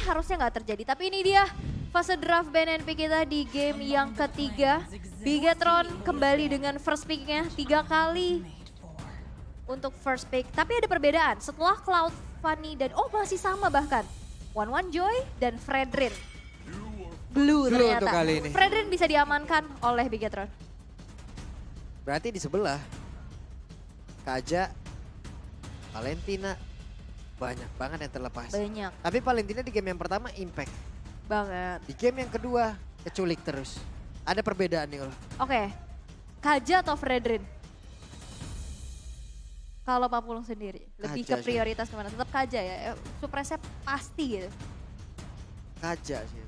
harusnya nggak terjadi. Tapi ini dia fase draft BNNP kita di game yang ketiga. Bigetron kembali dengan first pick-nya 3 kali untuk first pick. Tapi ada perbedaan setelah Cloud, Fanny dan masih sama bahkan. One Joy dan Fredrin. Blue ternyata. Untuk kali ini. Fredrin bisa diamankan oleh Bigetron. Berarti di sebelah. Kaja, Valentina, banyak banget yang terlepas. Banyak Tapi Valentina di game yang pertama impact. banget. Di game yang kedua keculik terus. Ada perbedaan nih Ul. Oke, Kaja atau Fredrin? Kalau Pak Pulung sendiri, lebih ke Kaja sih. prioritas kemana? Tetap Kaja ya, Supresnya pasti gitu. Kaja sih.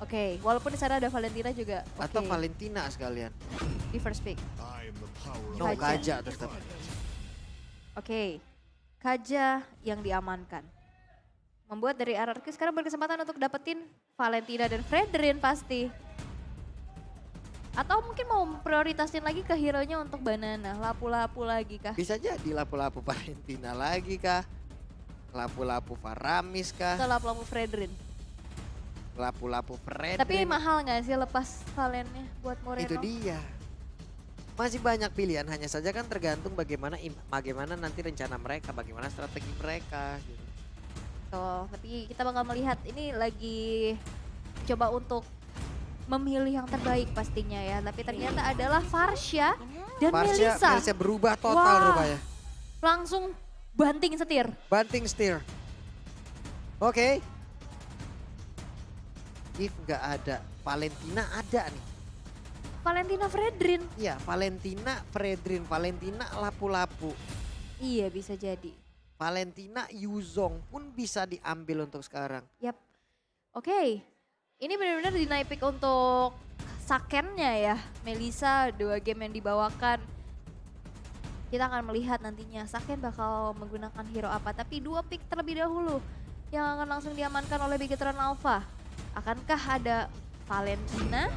Oke, walaupun di sana ada Valentina juga Atau oke, Valentina sekalian. di first pick. No, Kaja. Kaja tetap. Oke, Kaja yang diamankan. Membuat dari RRQ sekarang berkesempatan untuk dapetin Valentina dan Fredrin pasti. Atau mungkin mau prioritasin lagi ke hero-nya untuk Banana, lapu-lapu lagi kah? Bisa jadi lapu-lapu Valentina lagi kah? Lapu-lapu Faramis kah? Atau lapu-lapu Fredrin? Lapu-lapu Fredrin. Tapi mahal nggak sih lepas Valennya buat Moreno? Itu dia. Masih banyak pilihan, hanya saja kan tergantung bagaimana nanti rencana mereka, bagaimana strategi mereka. Gitu. Tuh, tapi kita bakal melihat ini lagi coba untuk memilih yang terbaik pastinya ya. Tapi ternyata adalah Farsha dan Melissa. Melissa berubah total Wah. rupanya. Langsung banting setir. Banting setir. Oke. If nggak ada, Valentina ada nih. Valentina Fredrin. Iya, Valentina, Fredrin, Valentina lapu-lapu. Iya bisa jadi. Valentina Yuzong pun bisa diambil untuk sekarang. Yap. Oke. Ini benar-benar dinaik pick untuk Sakennya ya. Melissa 2 game yang dibawakan. Kita akan melihat nantinya Saken bakal menggunakan hero apa. Tapi 2 pick terlebih dahulu yang akan langsung diamankan oleh Bigetron Alpha. Akankah ada Valentina?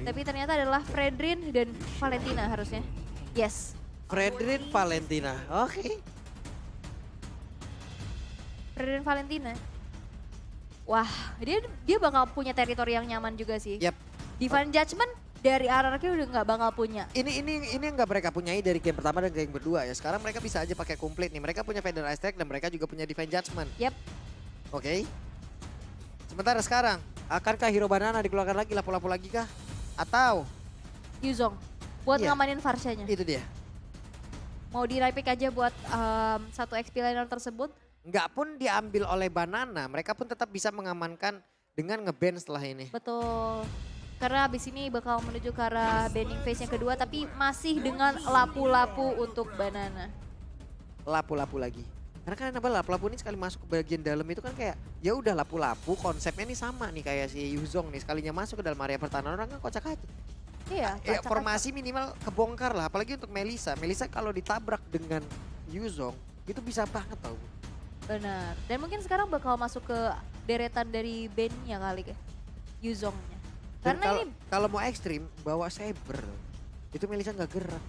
Tapi ternyata adalah Fredrin dan Valentina harusnya. Yes. Fredrin, Valentina. Oke. Fredrin Valentina. Wah, dia bakal punya teritori yang nyaman juga sih. Yap. Divine Judgment dari RRQ udah nggak bakal punya. Ini yang nggak mereka punyai dari game pertama dan game kedua ya. Sekarang mereka bisa aja pakai komplit nih. Mereka punya Federal Strike dan mereka juga punya Divine Judgment. Yap. Oke. Sementara sekarang, akankah hero banana dikeluarkan lagi, lapu-lapu lagi kah? Atau Yuzong buat Iya. ngamanin Farshanya. itu dia. Mau di pick aja buat satu XP liner tersebut. Nggak pun diambil oleh banana, mereka pun tetap bisa mengamankan dengan nge-ban setelah ini. Betul. Karena abis ini bakal menuju ke arah banning phase yang kedua tapi masih dengan lapu-lapu untuk Banana. Lapu-lapu lagi. Karena kan apa lapu-lapu ini sekali masuk ke bagian dalam itu kan kayak ya udah lapu-lapu konsepnya ini sama nih kayak si Yuzong nih sekalinya masuk ke dalam area pertahanan orang kan kocak aja. Iya, Ya, kocak-kocak. formasi minimal kebongkar lah apalagi untuk Melissa. Melissa kalau ditabrak dengan Yuzong itu bisa banget tau. Benar. Dan mungkin sekarang bakal masuk ke deretan dari bandnya kali ya. Yuzongnya. Dan Karena ini kalau mau ekstrim bawa saber itu Melissa nggak gerak.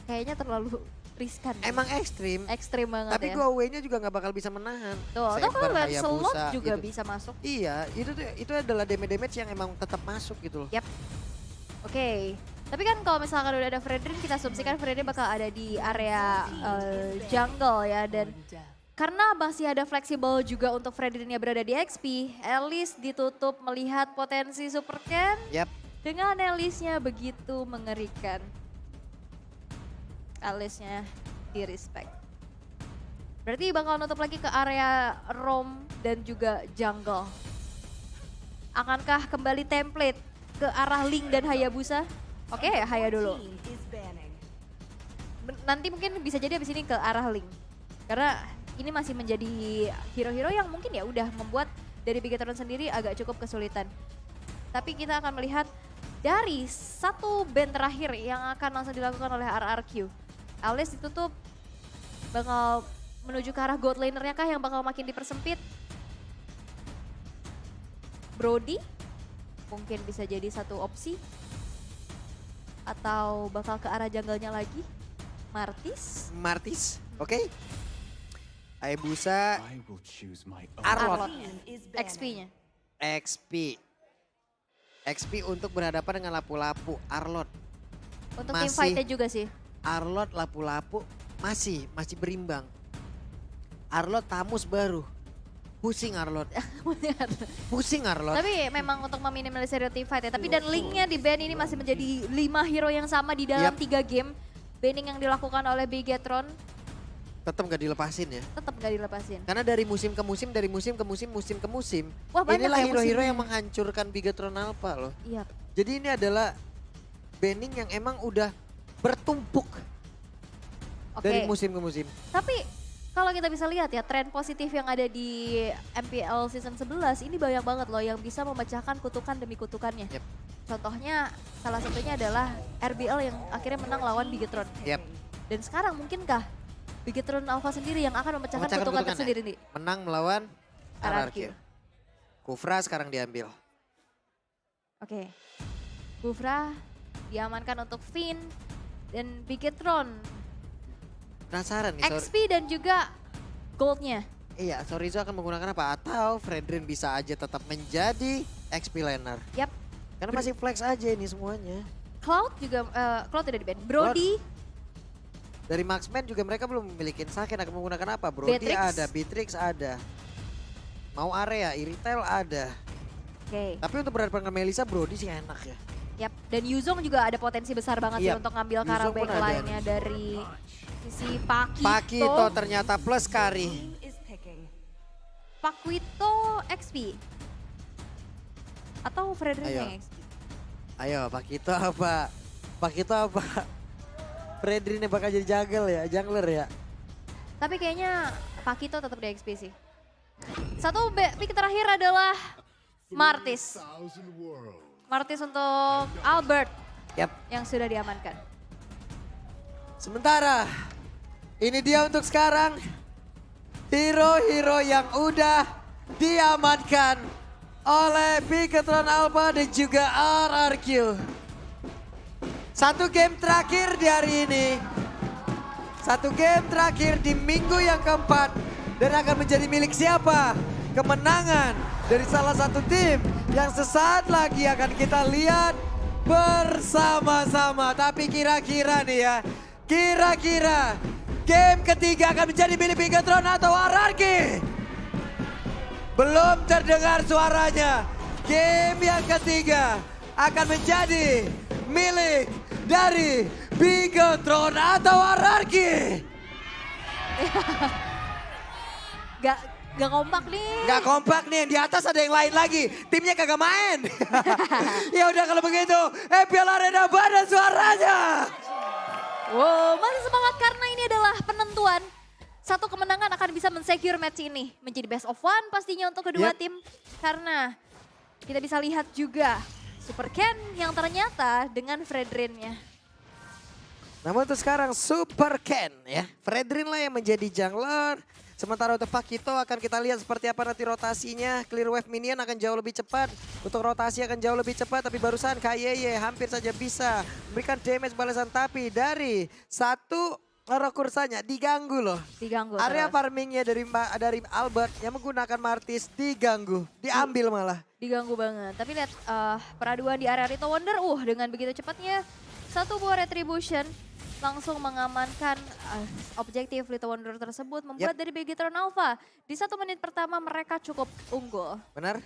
kayaknya terlalu riskan. Emang ekstrim. Ekstrim banget Tapi ya. dua way-nya juga nggak bakal bisa menahan. Tuh, atau kalau Saber, Lancelot Hayabusa, juga gitu. bisa masuk. Iya, itu adalah damage yang emang tetap masuk gitu loh. Yap. Oke. Tapi kan kalau misalkan udah ada Fredrin, kita asumsikan Fredrin bakal ada di area jungle ya. Dan karena masih ada fleksibel juga untuk Fredrin yang berada di XP, Alice ditutup melihat potensi Super Ken. Yap. Dengan Alice-nya begitu mengerikan. Alice-nya di respect. Berarti bakal nutup lagi ke area roam dan juga jungle. Akankah kembali template ke arah Link dan Hayabusa? Oke, Haya dulu. Nanti mungkin bisa jadi abis ini ke arah Link. Karena ini masih menjadi hero-hero yang mungkin ya udah membuat dari Bigetron sendiri agak cukup kesulitan. Tapi kita akan melihat dari satu band terakhir yang akan langsung dilakukan oleh RRQ. Alice ditutup, bakal menuju ke arah god laner-nya kah yang bakal makin dipersempit? Brody mungkin bisa jadi satu opsi. Atau bakal ke arah jungle-nya lagi? Martis? Martis, oke. Hayabusa, I will choose my own. Arlott, XP-nya. XP. XP untuk berhadapan dengan lapu-lapu. Arlott. Untuk Masih. team fight-nya juga sih. Arlott, lapu-lapu masih berimbang. Arlott tamus baru. Pusing Arlott. Pusing Arlott. Tapi memang untuk meminimalisir team fight ya. Tapi dan linknya di band ini masih menjadi 5 hero yang sama di dalam 3 game. Banning yang dilakukan oleh Bigetron Tetap gak dilepasin ya. tetap gak dilepasin. Karena dari musim ke musim, dari musim ke musim, musim ke musim. Wah, banyak Inilah ya hero-hero musimnya. yang menghancurkan Bigetron Alpha loh. Iya. Jadi ini adalah banning yang emang udah bertumpuk Oke. dari musim ke musim. Tapi kalau kita bisa lihat ya tren positif yang ada di MPL season 11 ini banyak banget loh yang bisa memecahkan kutukan demi kutukannya. Yep. Contohnya salah satunya adalah RBL yang akhirnya menang lawan Bigetron. Yep. Dan sekarang mungkinkah Bigetron Alpha sendiri yang akan memecahkan kutukan tersendiri nih? Menang melawan RRQ. RRQ. Kufra sekarang diambil. Oke. Gufra diamankan untuk Finn dan Bigetron. Penasaran nih, XP dan juga goldnya. Iya, Sorizo akan menggunakan apa? Atau Fredrin bisa aja tetap menjadi XP laner. Yap. Karena masih flex aja ini semuanya. Cloud juga, Cloud tidak di ban. Brody, Dari Marksman juga mereka belum memiliki Saken akan menggunakan apa? Brody Beatrix. ada, Beatrix ada. Mau area, Iritel ada. oke. Tapi untuk berhadapan dengan Melissa, Brody sih enak ya. Yap. Dan Yuzong juga ada potensi besar banget sih Yap. untuk ngambil Yuzong cara pun back ada line-nya dari sisi Pakito. Pakito ternyata plus Kari. Paquito XP. Atau Frederick Ayo. yang XP. Ayo, Pakito apa? Pakito apa? Fredrin yang bakal jadi jungler ya. Tapi kayaknya Pakito tetap di XP sih. Satu pick terakhir adalah Martis. Martis untuk Albert Yap. yang sudah diamankan. Sementara ini dia untuk sekarang hero-hero yang udah diamankan oleh Bigetron Alpha dan juga RRQ. Satu game terakhir di hari ini. Satu game terakhir di minggu yang keempat. Dan akan menjadi milik siapa? Kemenangan dari salah satu tim yang sesaat lagi akan kita lihat bersama-sama. Tapi kira-kira nih ya, kira-kira game ketiga akan menjadi milik Bigetron atau RRQ? Belum terdengar suaranya. Game yang ketiga akan menjadi milik dari Bigetron atau RRQ? Gak kompak nih. Gak kompak nih, yang di atas ada yang lain lagi. Timnya kagak main. Ya udah kalau begitu, MPL Arena Badan suaranya. Wow, masih semangat karena ini adalah penentuan. Satu kemenangan akan bisa men-secure match ini. Menjadi best of one pastinya untuk kedua Yap. tim. Karena kita bisa lihat juga Super Ken yang ternyata dengan Fredrinnya. Namun untuk sekarang Super Ken ya. Fredrin lah yang menjadi jungler. Sementara untuk Pakito akan kita lihat seperti apa nanti rotasinya. Clear wave minion akan jauh lebih cepat. Untuk rotasi akan jauh lebih cepat. Tapi barusan KYY hampir saja bisa memberikan damage balasan. Tapi dari satu rokursanya diganggu loh. Diganggu Area terus. farmingnya dari Albert yang menggunakan Martis diganggu. Diambil malah. Diganggu banget. Tapi lihat peraduan di area Rito Wonder. Dengan begitu cepatnya satu buah retribution langsung mengamankan objektif Little Wonder tersebut. Membuat dari Bigetron Alpha di 1 menit pertama mereka cukup unggul. Benar.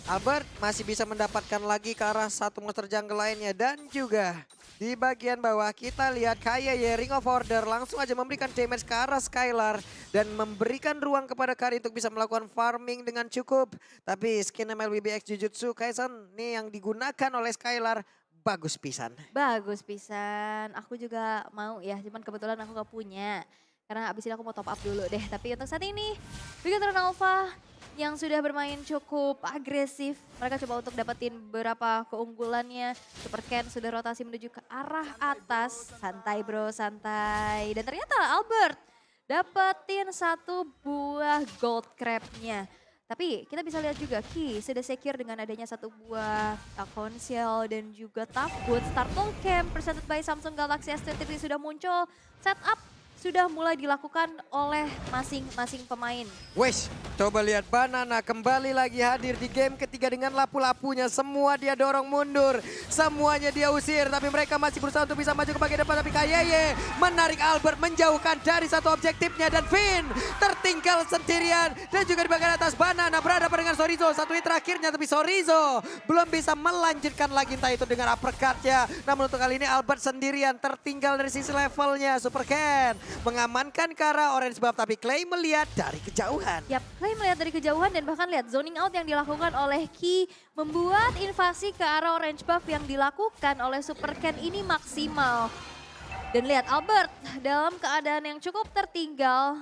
Albert masih bisa mendapatkan lagi ke arah satu monster jungle lainnya. Dan juga di bagian bawah kita lihat KYY Ring of Order langsung aja memberikan damage ke arah Skylar. Dan memberikan ruang kepada Kari untuk bisa melakukan farming dengan cukup. Tapi skin MLBBX Jujutsu Kaisen nih yang digunakan oleh Skylar bagus pisan. Bagus pisan. Aku juga mau ya, cuman kebetulan aku gak punya. Karena abis ini aku mau top up dulu deh. Tapi untuk saat ini, Bigetron Alpha yang sudah bermain cukup agresif. Mereka coba untuk dapetin beberapa keunggulannya. Super Ken sudah rotasi menuju ke arah atas. Santai bro, santai. Dan ternyata Albert dapetin satu buah gold crab-nya. Tapi kita bisa lihat juga Ki sudah secure dengan adanya satu buah Consciel dan juga Tough Boots. Turtle Camp presented by Samsung Galaxy S23 sudah muncul. Setup sudah mulai dilakukan oleh masing-masing pemain. Wes, coba lihat Banana kembali lagi hadir di game ketiga dengan lapu-lapunya. Semua dia dorong mundur, semuanya dia usir. Tapi mereka masih berusaha untuk bisa maju ke bagian depan. Tapi Kayeye menarik Albert menjauhkan dari satu objektifnya. Dan Finn tertinggal sendirian. Dan juga di bagian atas Banana berada dengan Sorizo. Satu hit terakhirnya tapi Sorizo belum bisa melanjutkan lagi entah itu dengan uppercut-nya. Namun untuk kali ini Albert sendirian tertinggal dari sisi levelnya. Super Ken mengamankan ke arah orange buff, tapi Clay melihat dari kejauhan. Yap, Clay melihat dari kejauhan dan bahkan lihat zoning out yang dilakukan oleh Ki membuat invasi ke arah orange buff yang dilakukan oleh Super Ken ini maksimal. Dan lihat Albert dalam keadaan yang cukup tertinggal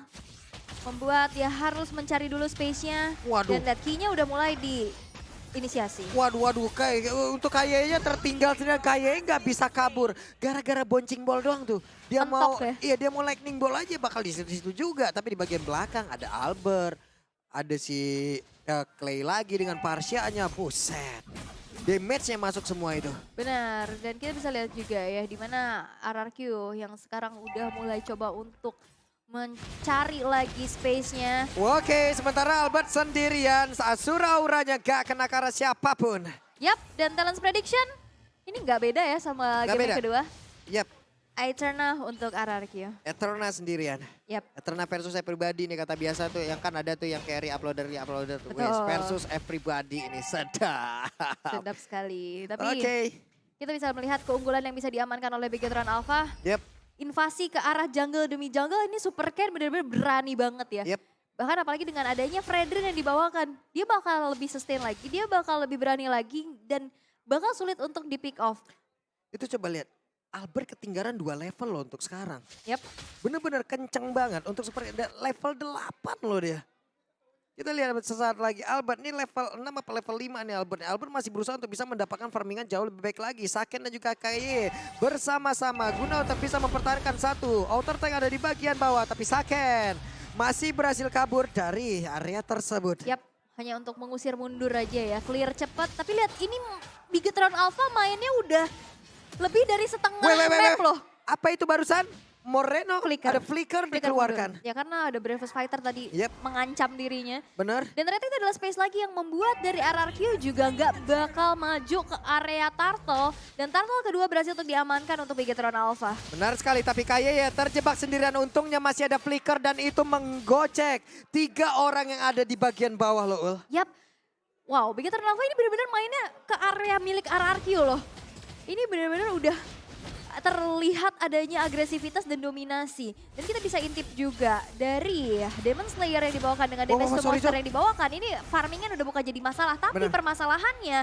membuat dia harus mencari dulu space-nya. Waduh. Dan lihat Ki-nya udah mulai di inisiasi. Waduh, kayak untuk Kayenya tertinggal sendirian. Kayenya nggak bisa kabur gara-gara boncing ball doang tuh. Dia Mentok mau, ya? iya dia mau lightning ball aja bakal di situ juga. Tapi di bagian belakang ada Albert, ada si Clay lagi dengan Parsia-nya. Buset, damage-nya masuk semua itu. Benar, dan kita bisa lihat juga ya di mana RRQ yang sekarang udah mulai coba untuk mencari lagi space-nya. Oke, sementara Albert sendirian. Asura auranya gak kena ke arah siapapun. Yap, dan Talents Prediction ini nggak beda ya sama Nggak game beda. yang kedua. Yap, Aeterna untuk RRQ. Eterna sendirian. Yap, Eterna versus Everybody nih kata biasa tuh. Yang kan ada tuh yang carry uploader tuh. Betul. Wes, versus Everybody ini sedap. sedap sekali. Tapi Oke, kita bisa melihat keunggulan yang bisa diamankan oleh Bigetron Alpha. yep, Invasi ke arah jungle demi jungle ini Super Ken benar-benar berani banget ya. yep. Bahkan apalagi dengan adanya Fredrin yang dibawakan, dia bakal lebih sustain lagi, dia bakal lebih berani lagi dan bakal sulit untuk di pick off. Itu coba lihat, Albert ketinggalan 2 level loh untuk sekarang. Yap, Bener-bener kenceng banget untuk seperti level 8 loh dia. Kita lihat sesaat lagi Albert ini level 6 apa level 5 nih Albert. Albert masih berusaha untuk bisa mendapatkan farmingan jauh lebih baik lagi. Saken dan juga KY bersama-sama guna untuk bisa mempertahankan satu. Outer tank ada di bagian bawah tapi Saken masih berhasil kabur dari area tersebut. yap, hanya untuk mengusir mundur aja ya, clear cepat. Tapi lihat ini Bigetron Alpha mainnya udah lebih dari setengah map loh. Apa itu barusan? Moreno Flicker. ada flicker Flicker dikeluarkan. mundur. Ya karena ada Bravest Fighter tadi Yep. mengancam dirinya. Bener? Dan ternyata itu adalah space lagi yang membuat dari RRQ juga nggak bakal maju ke area Turtle. Dan Turtle kedua berhasil untuk diamankan untuk Bigetron Alpha. Benar sekali, tapi KY terjebak sendirian. Untungnya masih ada flicker dan itu menggocek 3 orang yang ada di bagian bawah loh, Ul. Yap, wow Bigetron Alpha ini benar-benar mainnya ke area milik RRQ loh. Ini benar-benar udah terlihat adanya agresivitas dan dominasi. Dan kita bisa intip juga dari Demon Slayer yang dibawakan dengan Damage to sorry, Monster yang dibawakan. Ini farmingnya udah bukan jadi masalah. Tapi Bener. permasalahannya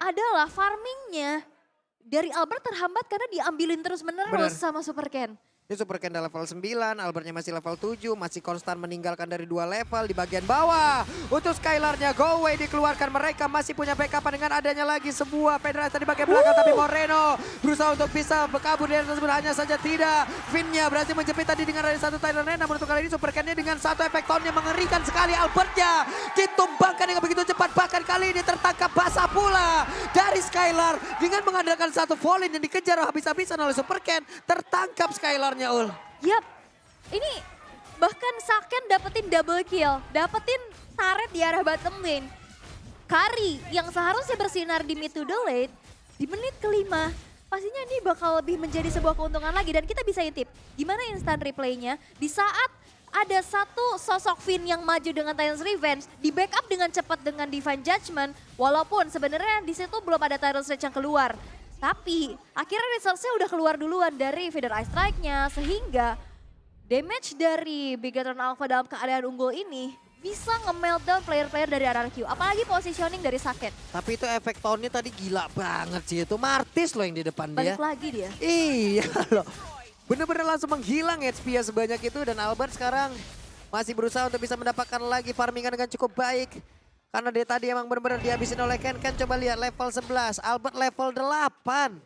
adalah farmingnya dari Albert terhambat karena diambilin terus menerus Bener. sama Super Ken. Ini Super Ken level 9, Albertnya masih level 7, masih konstan meninggalkan dari 2 level di bagian bawah. Untuk Skylarnya go away dikeluarkan, mereka masih punya backup dengan adanya lagi sebuah Federasi di bagian belakang. Tapi Moreno berusaha untuk bisa berkabur dari tersebut, hanya saja tidak. Finnya berhasil menjepit tadi dengan ada satu Thailand, namun untuk kali ini Super Ken-nya dengan satu efek tone yang mengerikan sekali. Albertnya ditumbangkan dengan begitu cepat, bahkan kali ini tertangkap basah pula dari Skylar. Dengan mengandalkan satu volley yang dikejar habis-habisan oleh Super Ken, tertangkap Skylarnya. Ul. Yap, ini bahkan Saken dapetin double kill, dapetin turret di arah bottom lane. Kari yang seharusnya bersinar di mid to the late, di menit kelima, pastinya ini bakal lebih menjadi sebuah keuntungan lagi. Dan kita bisa intip gimana instant replaynya di saat ada satu sosok Finn yang maju dengan Titans Revenge, di backup dengan cepat dengan Divine Judgment, walaupun sebenarnya di situ belum ada Tyrant Rage yang keluar. Tapi akhirnya resource-nya udah keluar duluan dari Feather Eye Strike-nya sehingga damage dari Bigetron Alpha dalam keadaan unggul ini bisa nge-meltdown player-player dari RRQ. Apalagi positioning dari Saken. Tapi itu efek tone-nya tadi gila banget sih itu. Martis loh yang di depan dia. Balik lagi dia. Iya loh. Bener-bener langsung menghilang HP-nya sebanyak itu. Dan Albert sekarang masih berusaha untuk bisa mendapatkan lagi farmingan dengan cukup baik. Karena dia tadi emang bener-bener dihabisin oleh Ken. Ken coba lihat level 11, Albert level 8.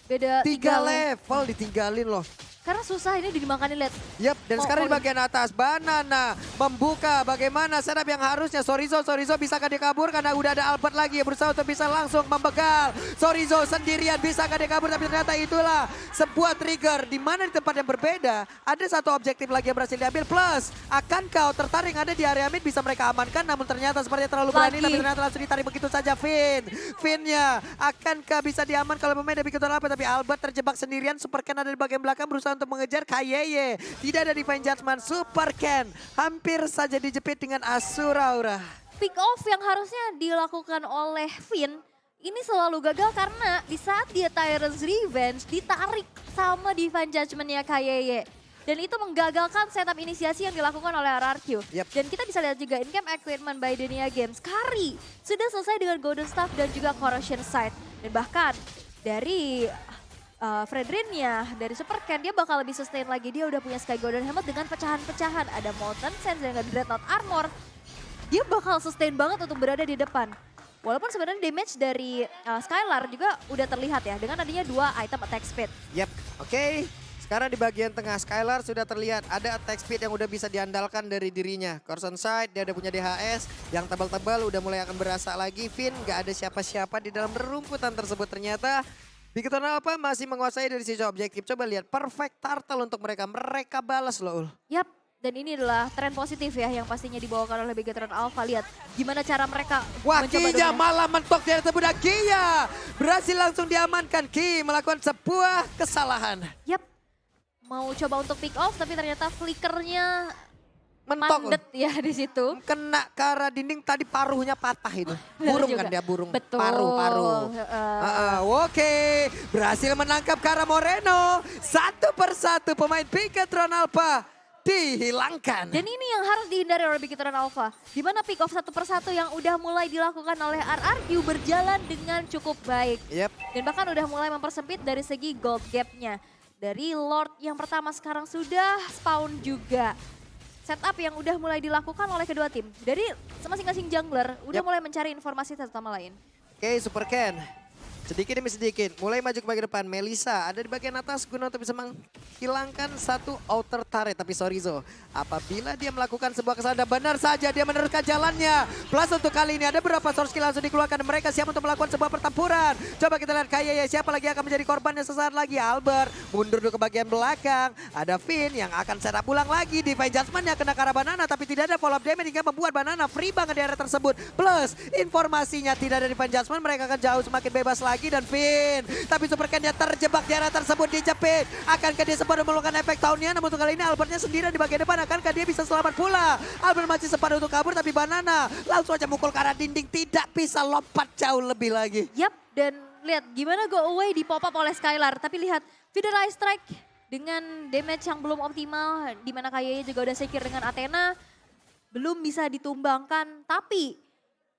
Beda 3 level ditinggalin loh. Karena susah ini dimakanin, lihat. Yap, dan sekarang di bagian atas Banana membuka bagaimana setup yang harusnya Sorizo bisakah dia kabur karena udah ada Albert lagi yang berusaha untuk bisa langsung membegal. Sorizo sendirian bisakah dia kabur tapi ternyata itulah sebuah trigger di mana di tempat yang berbeda ada satu objektif lagi yang berhasil diambil plus akankah outer taring ada di area mid bisa mereka amankan namun ternyata sepertinya terlalu berani tapi ternyata langsung ditarik begitu saja Finnya akankah bisa diaman kalau pemain dari begitu apa tapi Albert terjebak sendirian Super Ken ada di bagian belakang berusaha untuk mengejar Kayeye. Tidak ada Divine Judgment, Super Ken hampir saja dijepit dengan Asura. Pick off yang harusnya dilakukan oleh Finn ini selalu gagal karena di saat dia Tyrant's Revenge ditarik sama Divine Judgment-nya Kayeye. Dan itu menggagalkan setup inisiasi yang dilakukan oleh RRQ. Yep. Dan kita bisa lihat juga in-game equipment by Denia Games. Kari sudah selesai dengan Golden Staff dan juga Corrosion Sight. Dan bahkan dari Fredrinnya dari Super Ken dia bakal lebih sustain lagi. Dia udah punya Sky Golden Helmet dengan pecahan-pecahan. Ada Molten Sense dan Dreadnought Armor. Dia bakal sustain banget untuk berada di depan. Walaupun sebenarnya damage dari Skylar juga udah terlihat ya. Dengan adanya 2 item attack speed. Yap, oke. Sekarang di bagian tengah Skylar sudah terlihat ada attack speed yang udah bisa diandalkan dari dirinya. Corson Side dia udah punya DHS yang tebal-tebal udah mulai akan berasa lagi. Finn gak ada siapa-siapa di dalam rerumputan tersebut ternyata. Big Eternal Alpha masih menguasai dari sisi objektif. Coba lihat perfect turtle untuk mereka. Mereka balas loh Ul. Yap, dan ini adalah tren positif ya yang pastinya dibawakan oleh Big Eternal Alpha. Lihat gimana cara mereka Kia malah mentok dari tersebut. Kia berhasil langsung diamankan. Ki melakukan sebuah kesalahan. Yap, mau coba untuk pick off tapi ternyata flickernya mentok mandet ya di situ. Kena ke arah dinding tadi paruhnya patah itu. Burung kan dia burung. Betul. Paru-paru. Oke, berhasil menangkap Kara Moreno. Satu persatu pemain Big Eternal Alpha dihilangkan. Dan ini yang harus dihindari oleh Big Eternal Alpha. Di mana pick off satu persatu yang udah mulai dilakukan oleh RRQ berjalan dengan cukup baik. Yep. Dan bahkan udah mulai mempersempit dari segi gold gap-nya. Dari Lord yang pertama sekarang sudah spawn juga. Setup yang udah mulai dilakukan oleh kedua tim. Dari masing-masing jungler udah mulai mencari informasi satu sama lain. Oke, Super Ken. Sedikit demi sedikit, mulai maju ke bagian depan. Melissa ada di bagian atas guna untuk bisa menghilangkan satu outer turret. Tapi Sorizo, apabila dia melakukan sebuah kesalahan, benar saja dia meneruskan jalannya. Plus untuk kali ini ada beberapa source skill langsung dikeluarkan. Mereka siap untuk melakukan sebuah pertempuran. Coba kita lihat Kayeye, siapa lagi yang akan menjadi korbannya sesaat lagi. Albert mundur dulu ke bagian belakang. Ada Finn yang akan setup ulang lagi. Divine Judgment yang kena ke arah Banana, tapi tidak ada follow up damage hingga membuat Banana free banget di area tersebut. Plus informasinya tidak ada Divine Judgment, mereka akan jauh semakin bebas lagi. Dan Finn, tapi Super Ken dia terjebak di area tersebut, dijepit. Akankah dia sempat melakukan efek tahunnya, namun untuk kali ini Albertnya sendirian di bagian depan. Akankah dia bisa selamat pula? Albert masih sempat untuk kabur, tapi Banana langsung aja mukul ke arah dinding, tidak bisa lompat jauh lebih lagi. Yap, dan lihat gimana go away di pop up oleh Skylar. Tapi lihat Feather Eye Strike dengan damage yang belum optimal, di mana kayaknya juga udah secure dengan Athena, belum bisa ditumbangkan. Tapi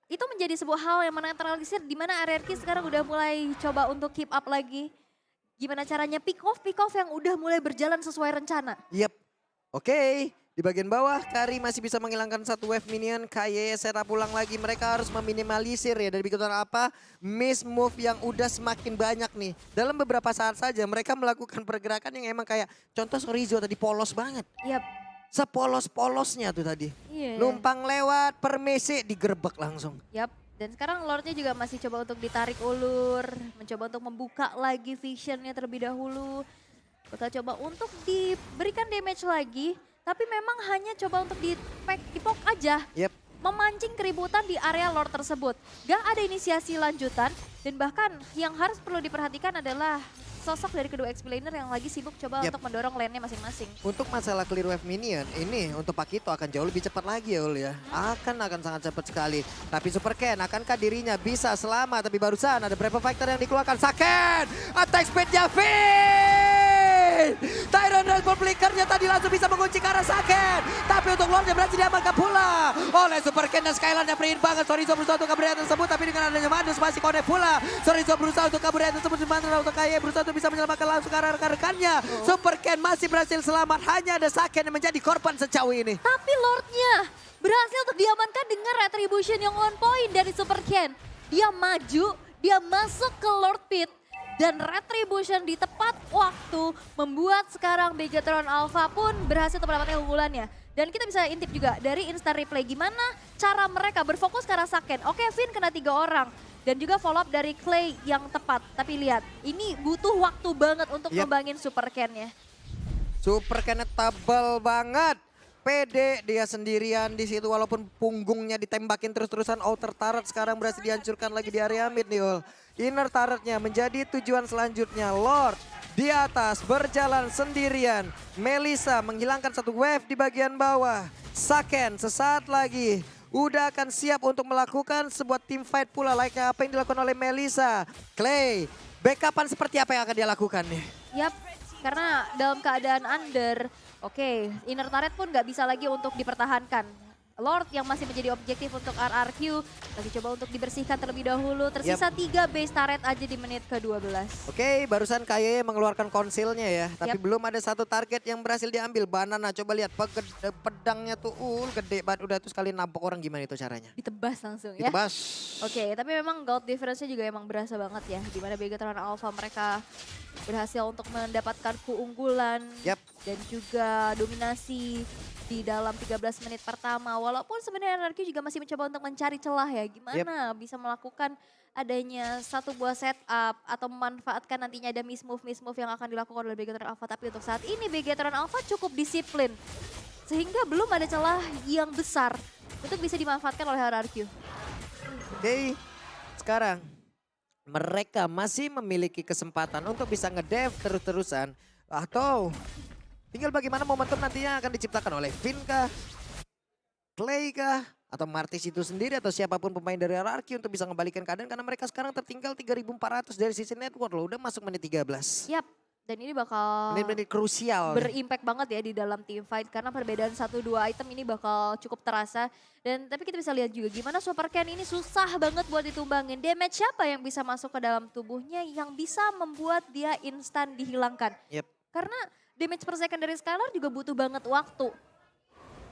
itu menjadi sebuah hal yang menetralisir di mana RRQ sekarang udah mulai coba untuk keep up lagi. Gimana caranya pick off yang udah mulai berjalan sesuai rencana. Yep, oke. Di bagian bawah, Kari masih bisa menghilangkan satu wave minion. Kayaknya setup ulang lagi. Mereka harus meminimalisir ya dari bikin apa. Miss move yang udah semakin banyak nih. Dalam beberapa saat saja mereka melakukan pergerakan yang emang kayak contoh Sorizo tadi polos banget. Yap. Sepolos-polosnya tuh tadi. Iya. Numpang lewat, permisi, digerebek langsung. Yap, dan sekarang Lordnya juga masih coba untuk ditarik ulur. Mencoba untuk membuka lagi visionnya terlebih dahulu. Bakal coba untuk diberikan damage lagi. Tapi memang hanya coba untuk dipok aja. Yep. Memancing keributan di area Lord tersebut. Gak ada inisiasi lanjutan. Dan bahkan yang harus perlu diperhatikan adalah sosok dari kedua explainer yang lagi sibuk coba untuk mendorong lane-nya masing-masing. Untuk masalah clear wave minion, ini untuk Pakito akan jauh lebih cepat lagi ya Ul ya. Akan sangat cepat sekali. Tapi Super Ken, akankah dirinya bisa selamat? Tapi barusan ada beberapa fighter yang dikeluarkan. Saken! Attack speed-nya Finn! Tyron Transport Flickernya tadi langsung bisa mengunci ke arah Saken. Tapi untuk Lordnya berhasil diamankan pula oleh Super Ken dan Skyland yang free banget. Sorizo berusaha untuk kabur dari tersebut, tapi dengan adanya Madus masih connect pula. Sorizo berusaha untuk kabur dari tersebut, sementara untuk Kaye berusaha untuk bisa menyelamatkan langsung ke arah rekan-rekannya. Super Ken masih berhasil selamat, hanya ada Saken yang menjadi korban sejauh ini. Tapi Lordnya berhasil untuk diamankan dengan retribution yang on point dari Super Ken. Dia maju, dia masuk ke Lord Pit. Dan Retribution di tepat waktu membuat sekarang Begatron Alpha pun berhasil untuk mendapatkan keunggulannya. Dan kita bisa intip juga dari instant replay gimana cara mereka berfokus ke arah Saken. Oke, Finn kena 3 orang. Dan juga follow up dari Clay yang tepat. Tapi lihat, ini butuh waktu banget untuk ngembangin Super Ken-nya. Super Ken tebal banget. Pede dia sendirian di situ walaupun punggungnya ditembakin terus-terusan. Outer turret sekarang berhasil dihancurkan lagi di area mid nih Ul. Inner turretnya menjadi tujuan selanjutnya. Lord di atas berjalan sendirian. Melissa menghilangkan satu wave di bagian bawah. Saken sesaat lagi udah akan siap untuk melakukan sebuah team fight pula layaknya apa yang dilakukan oleh Melissa. Clay, backupan seperti apa yang akan dia lakukan nih? Yap, karena dalam keadaan under, oke, inner turret pun nggak bisa lagi untuk dipertahankan. Lord yang masih menjadi objektif untuk RRQ, lagi coba untuk dibersihkan terlebih dahulu. Tersisa 3 base turret aja di menit ke-12. Oke, barusan KYY mengeluarkan konsilnya ya. Tapi belum ada satu target yang berhasil diambil. Banana, coba lihat pedangnya tuh gede banget. Udah tuh sekali nampok orang, gimana itu caranya? Ditebas langsung ya. Ditebas. Oke, tapi memang gold difference-nya juga emang berasa banget ya. Dimana Begatron Alpha mereka berhasil untuk mendapatkan keunggulan. Dan juga dominasi di dalam 13 menit pertama. Walaupun sebenarnya RRQ juga masih mencoba untuk mencari celah ya. Gimana bisa melakukan adanya satu buah setup atau memanfaatkan nantinya ada miss move yang akan dilakukan oleh Begatron Alpha. Tapi untuk saat ini Begatron Alpha cukup disiplin. Sehingga belum ada celah yang besar untuk bisa dimanfaatkan oleh RRQ. Oke, sekarang mereka masih memiliki kesempatan untuk bisa ngedev terus-terusan. Atau tinggal bagaimana momentum nantinya akan diciptakan oleh Finn kah, Clay kah, atau Martis itu sendiri atau siapapun pemain dari RRQ untuk bisa ngebalikan keadaan. Karena mereka sekarang tertinggal 3.400 dari sisi network loh, udah masuk menit 13. Yap, dan ini bakal menit-menit krusial. Berimpact banget ya di dalam team fight karena perbedaan 1-2 item ini bakal cukup terasa. Dan tapi kita bisa lihat juga gimana Super Ken ini susah banget buat ditumbangin. Damage siapa yang bisa masuk ke dalam tubuhnya yang bisa membuat dia instan dihilangkan. Karena damage per second dari Skylar juga butuh banget waktu.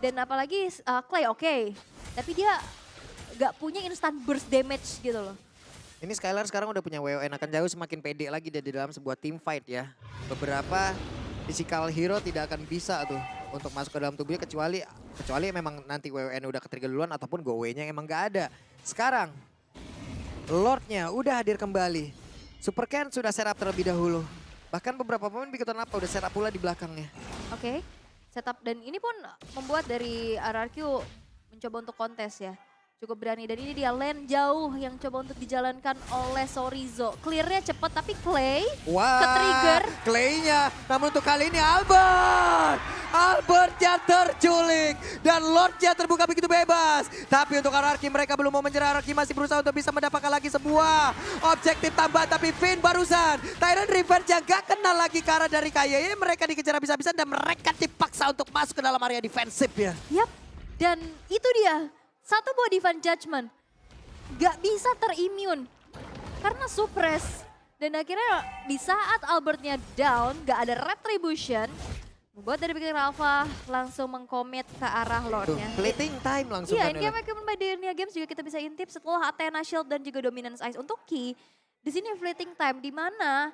Dan apalagi Clay oke, tapi dia gak punya instant burst damage gitu loh. Ini Skylar sekarang udah punya WON, akan jauh semakin pede lagi dia di dalam sebuah team fight ya. Beberapa physical hero tidak akan bisa tuh untuk masuk ke dalam tubuhnya kecuali memang nanti WON udah ketrigger duluan ataupun go away-nya emang gak ada. Sekarang Lordnya udah hadir kembali. Super Ken sudah setup terlebih dahulu. Bahkan beberapa pemain Begatron Alpha udah setup pula di belakangnya. Oke, setup dan ini pun membuat dari RRQ mencoba untuk kontes ya. Cukup berani dan ini dia lane jauh yang coba untuk dijalankan oleh Sorizo. Clearnya cepat tapi Clay ke-trigger. Clay-nya, namun untuk kali ini Albertnya terculik dan Lordnya terbuka begitu bebas. Tapi untuk RRQ mereka belum mau menyerah, RRQ masih berusaha untuk bisa mendapatkan lagi sebuah objektif tambahan. Tapi Finn barusan, Tyrant Revenge yang gak kenal lagi ke arah dari KYY. Mereka dikejar habis-habisan dan mereka dipaksa untuk masuk ke dalam area defensif ya. Yap, dan itu dia. Satu buah Divine Judgment gak bisa terimmune karena suppress. Dan akhirnya di saat Albertnya down, gak ada retribution. Membuat dari Begatron Alpha langsung mengkomit ke arah Lordnya. Fleeting time langsung. Iya, in-game equipment by Denia Games juga kita bisa intip setelah Athena Shield dan juga Dominance Ice. Untuk Key, di sini fleeting time di mana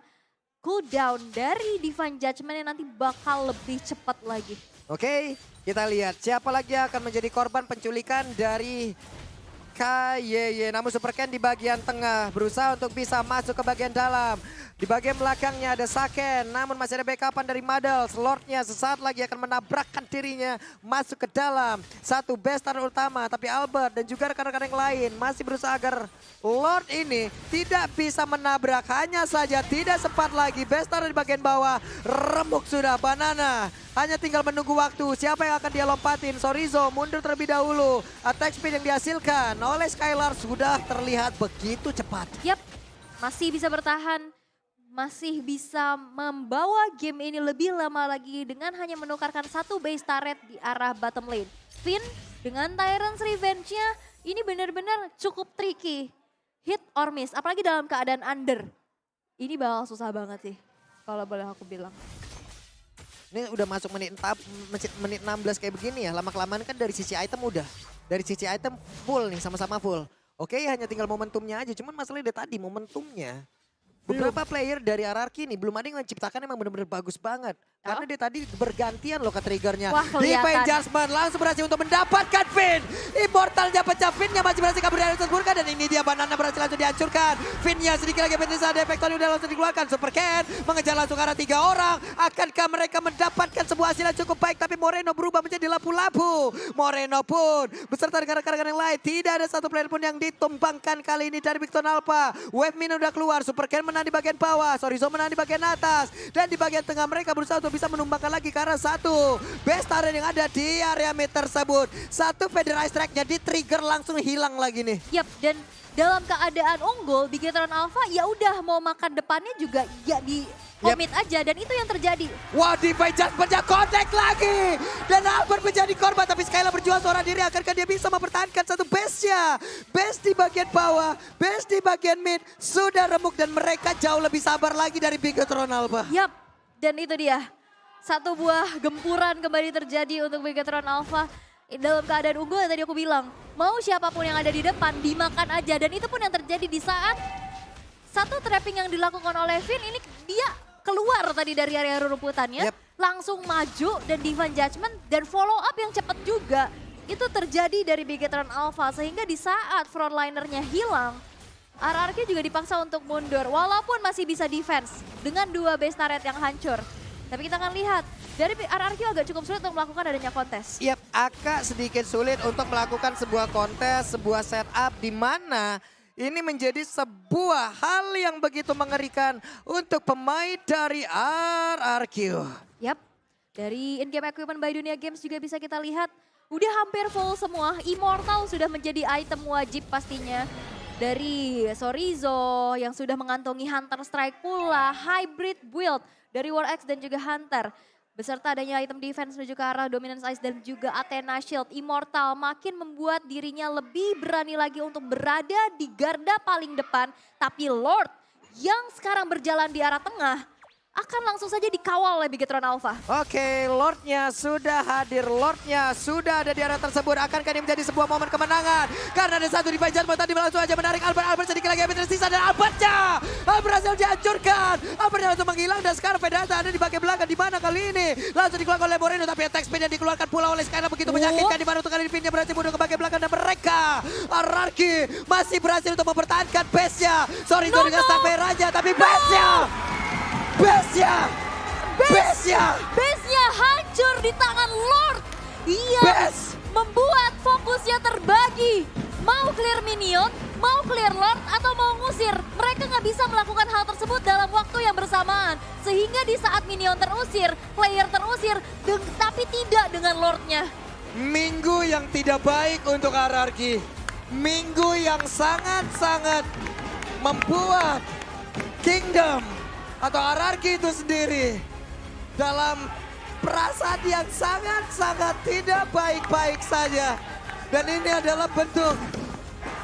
cooldown dari Divine Judgment yang nanti bakal lebih cepat lagi. Oke, kita lihat siapa lagi yang akan menjadi korban penculikan dari KYY. Namun Super Ken di bagian tengah berusaha untuk bisa masuk ke bagian dalam. Di bagian belakangnya ada Saken, namun masih ada backupan dari Madels. Lordnya sesaat lagi akan menabrakkan dirinya masuk ke dalam satu base turret utama. Tapi Albert dan juga rekan-rekan yang lain masih berusaha agar Lord ini tidak bisa menabrak. Hanya saja tidak sempat lagi base turret di bagian bawah. Remuk sudah Banana. Hanya tinggal menunggu waktu. Siapa yang akan dia lompatin? Sorizo mundur terlebih dahulu. Attack speed yang dihasilkan oleh Skylar sudah terlihat begitu cepat. Yap, masih bisa bertahan. Masih bisa membawa game ini lebih lama lagi dengan hanya menukarkan satu base turret di arah bottom lane. Finn dengan Tyrant's Revenge-nya ini benar-benar cukup tricky. Hit or miss, apalagi dalam keadaan under. Ini bakal susah banget sih, kalau boleh aku bilang. Ini udah masuk menit 16 kayak begini ya, lama-kelamaan kan dari sisi item udah. Dari sisi item full nih, sama-sama full. Oke, hanya tinggal momentumnya aja, cuman masalahnya dari tadi momentumnya beberapa player dari RRQ ini belum ada yang menciptakan emang benar-benar bagus banget. Karena dia tadi bergantian loh ke triggernya. Wah, kelihatan. Divine Judgment langsung berhasil untuk mendapatkan Finn. Immortalnya pecah, Finnnya masih berhasil kabur dari terburka. Dan ini dia Banana berhasil langsung dihancurkan. Finnnya sedikit lagi Petrisa ada efek Tony udah langsung dikeluarkan. Super Ken mengejar langsung arah 3 orang. Akankah mereka mendapatkan sebuah hasil yang cukup baik. Tapi Moreno berubah menjadi lapu-lapu. Moreno pun beserta dengan rekan-rekan yang lain. Tidak ada satu player pun yang ditumbangkan kali ini dari Victor Alpha. Wave Min udah keluar. Super Ken menang di bagian bawah. Sorizo menang di bagian atas. Dan di bagian tengah mereka berusaha untuk bisa menumbangkan lagi karena satu base turret yang ada di area mid tersebut. Satu Federal Strike-nya di trigger langsung hilang lagi nih. Yap, dan dalam keadaan unggul, Bigetron Alpha ya udah mau makan depannya juga ya di komit aja dan itu yang terjadi. Wah, Divine Judgment-nya connect lagi. Dan Albert menjadi korban tapi Skyla berjuang seorang diri. Akankah dia bisa mempertahankan satu base-nya? Base di bagian bawah, base di bagian mid sudah remuk dan mereka jauh lebih sabar lagi dari Bigetron Alpha. Yap, dan itu dia. Satu buah gempuran kembali terjadi untuk Bigetron Alpha. Dalam keadaan unggul yang tadi aku bilang, mau siapapun yang ada di depan dimakan aja. Dan itu pun yang terjadi di saat satu trapping yang dilakukan oleh Finn ini dia keluar tadi dari area rerumputannya. Langsung maju dan Divine Judgment dan follow up yang cepat juga. Itu terjadi dari Bigetron Alpha sehingga di saat frontlinernya hilang, RRQ juga dipaksa untuk mundur walaupun masih bisa defense dengan 2 base turret yang hancur. Tapi kita akan lihat, dari RRQ agak cukup sulit untuk melakukan adanya kontes. Yap, agak sedikit sulit untuk melakukan sebuah kontes, sebuah setup di mana ini menjadi sebuah hal yang begitu mengerikan untuk pemain dari RRQ. Yap, dari in-game equipment by Dunia Games juga bisa kita lihat, udah hampir full semua. Immortal sudah menjadi item wajib pastinya. Dari Sorizo yang sudah mengantongi Hunter Strike pula, hybrid build dari War X dan juga Hunter. Beserta adanya item defense menuju ke arah Dominance Ice dan juga Athena Shield. Immortal makin membuat dirinya lebih berani lagi untuk berada di garda paling depan. Tapi Lord yang sekarang berjalan di arah tengah akan langsung saja dikawal oleh Bigetron Alpha. Oke, Lordnya sudah hadir, Lordnya sudah ada di area tersebut. Akankah ini menjadi sebuah momen kemenangan? Karena ada satu Divine Judgment tadi langsung aja menarik Albert sedikit lagi habis tersisa dan Albertnya berhasil dihancurkan. Albertnya langsung menghilang dan sekarang Fedata ada di bagian belakang. Di mana kali ini? Langsung dikeluarkan oleh Moreno tapi attack speed yang dikeluarkan pula oleh Skyla begitu menyakitkan. Di mana untuk kali ini Finnya berhasil mundur ke bagian belakang dan mereka RRQ masih berhasil untuk mempertahankan base-nya. Sorry dengan sampai raja tapi base-nya. Base-nya hancur di tangan Lord. Ia membuat fokusnya terbagi. Mau clear minion, mau clear Lord, atau mau ngusir. Mereka nggak bisa melakukan hal tersebut dalam waktu yang bersamaan. Sehingga di saat minion terusir, player terusir, tapi tidak dengan Lordnya. Minggu yang tidak baik untuk RRQ. Minggu yang sangat-sangat membuat Kingdom atau RRQ itu sendiri dalam perasaan yang sangat-sangat tidak baik-baik saja. Dan ini adalah bentuk